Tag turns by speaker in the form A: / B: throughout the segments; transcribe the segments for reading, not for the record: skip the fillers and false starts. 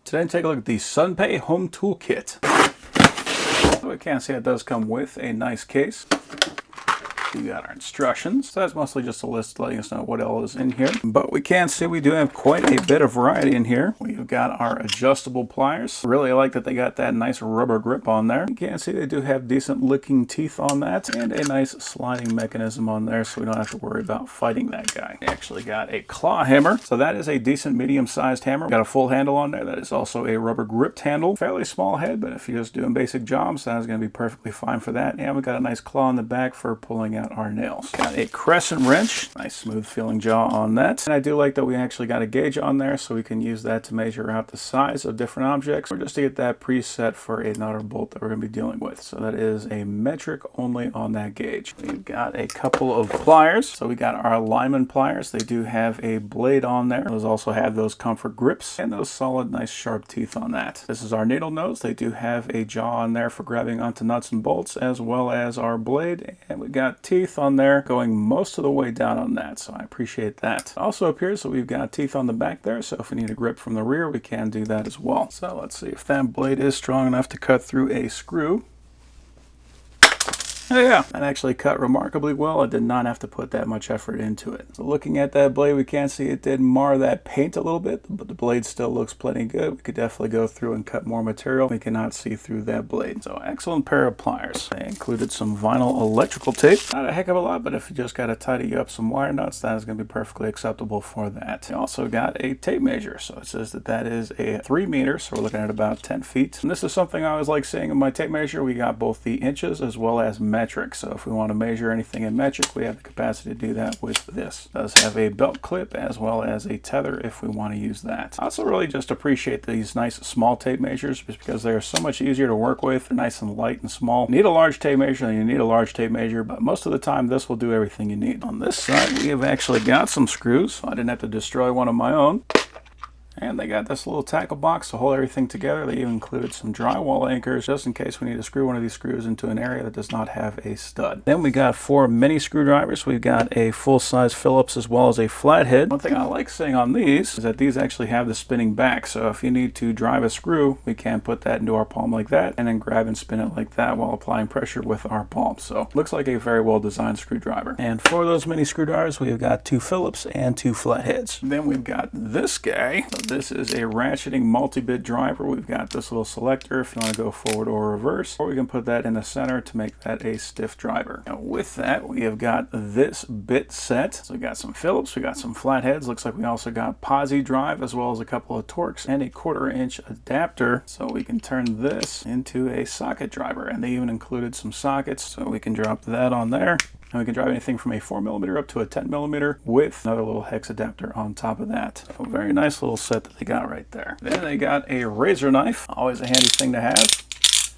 A: Today, take a look at the Sundpey Home Tool Kit. So we can see it does come with a nice case. We got our instructions. So that's mostly just a list letting us know what all is in here. But we can see we do have quite a bit of variety in here. We've got our adjustable pliers. Really like that they got that nice rubber grip on there. You can see they do have decent licking teeth on that and a nice sliding mechanism on there, so we don't have to worry about fighting that guy. We actually got a claw hammer. So that is a decent medium-sized hammer. Got a full handle on there. That is also a rubber gripped handle. Fairly small head, but if you're just doing basic jobs, that is going to be perfectly fine for that. And we got a nice claw in the back for pulling out our nails. Got a crescent wrench, nice smooth feeling jaw on that. And I do like that we actually got a gauge on there, so we can use that to measure out the size of different objects, or just to get that preset for a nut or bolt that we're going to be dealing with. So that is a metric only on that gauge. We've got a couple of pliers. So we got our lineman pliers. They do have a blade on there. Those also have those comfort grips and those solid, nice sharp teeth on that. This is our needle nose. They do have a jaw on there for grabbing onto nuts and bolts, as well as our blade. And we got teeth on there going most of the way down on that, so I appreciate that. It also appears that we've got teeth on the back there, so if we need a grip from the rear, we can do that as well. So let's see if that blade is strong enough to cut through a screw. Oh yeah, that actually cut remarkably well. I did not have to put that much effort into it. So looking at that blade, we can see it did mar that paint a little bit, but the blade still looks plenty good. We could definitely go through and cut more material. We cannot see through that blade. So excellent pair of pliers. They included some vinyl electrical tape. Not a heck of a lot, but if you just got to tidy up some wire nuts, that is going to be perfectly acceptable for that. We also got a tape measure. So it says that that is a 3 meters, so we're looking at about 10 feet. And this is something I always like seeing in my tape measure. We got both the inches as well as metric. So if we want to measure anything in metric, we have the capacity to do that with this. It does have a belt clip as well as a tether if we want to use that. I also really just appreciate these nice small tape measures just because they are so much easier to work with. They're nice and light and small. You need a large tape measure, and you need a large tape measure, but most of the time this will do everything you need. On this side, we have actually got some screws. So I didn't have to destroy one of my own. And they got this little tackle box to hold everything together. They even included some drywall anchors just in case we need to screw one of these screws into an area that does not have a stud. Then we got 4 mini screwdrivers. We've got a full-size Phillips as well as a flathead. One thing I like seeing on these is that these actually have the spinning back. So if you need to drive a screw, we can put that into our palm like that and then grab and spin it like that while applying pressure with our palm. So looks like a very well-designed screwdriver. And for those mini screwdrivers, we've got 2 Phillips and 2 flatheads. Then we've got this guy. This is a ratcheting multi-bit driver. We've got this little selector if you want to go forward or reverse, or we can put that in the center to make that a stiff driver. Now with that, we have got this bit set. So we got some Phillips, we got some flatheads. Looks like we also got posi drive as well as a couple of Torx and a 1/4 inch adapter, so we can turn this into a socket driver. And they even included some sockets, so we can drop that on there. And we can drive anything from a 4mm up to a 10mm with another little hex adapter on top of that. So very nice little set that they got right there. Then they got a razor knife, always a handy thing to have.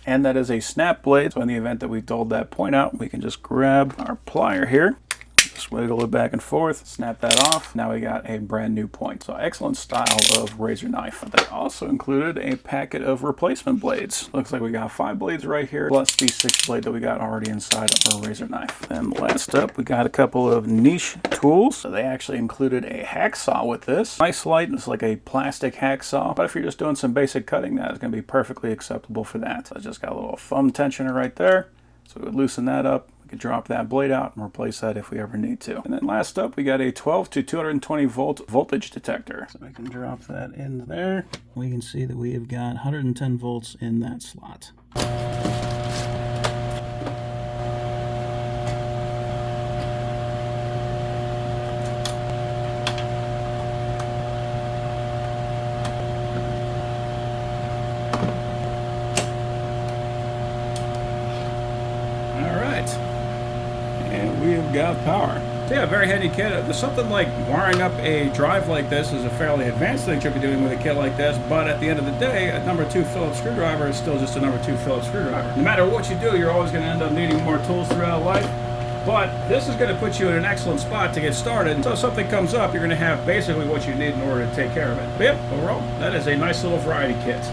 A: And that is a snap blade. So in the event that we dulled that point out, we can just grab our plier here. Just wiggle it back and forth, snap that off. Now we got a brand new point. So excellent style of razor knife. They also included a packet of replacement blades. Looks like we got 5 blades right here, plus the 6th blade that we got already inside of our razor knife. And last up, we got a couple of niche tools. So they actually included a hacksaw with this. Nice light, it's like a plastic hacksaw. But if you're just doing some basic cutting, that is going to be perfectly acceptable for that. So I just got a little thumb tensioner right there. So we would loosen that up. We could drop that blade out and replace that if we ever need to. And then last up, we got a 12 to 220 volt voltage detector. So we can drop that in there. We can see that we have got 110 volts in that slot. And we have got power. So yeah, very handy kit. There's something like wiring up a drive like this is a fairly advanced thing you'll be doing with a kit like this, but at the end of the day, a number 2 Phillips screwdriver is still just a number 2 Phillips screwdriver. No matter what you do, you're always going to end up needing more tools throughout life, but this is going to put you in an excellent spot to get started. So if something comes up, you're going to have basically what you need in order to take care of it. But yeah, overall, that is a nice little variety kit.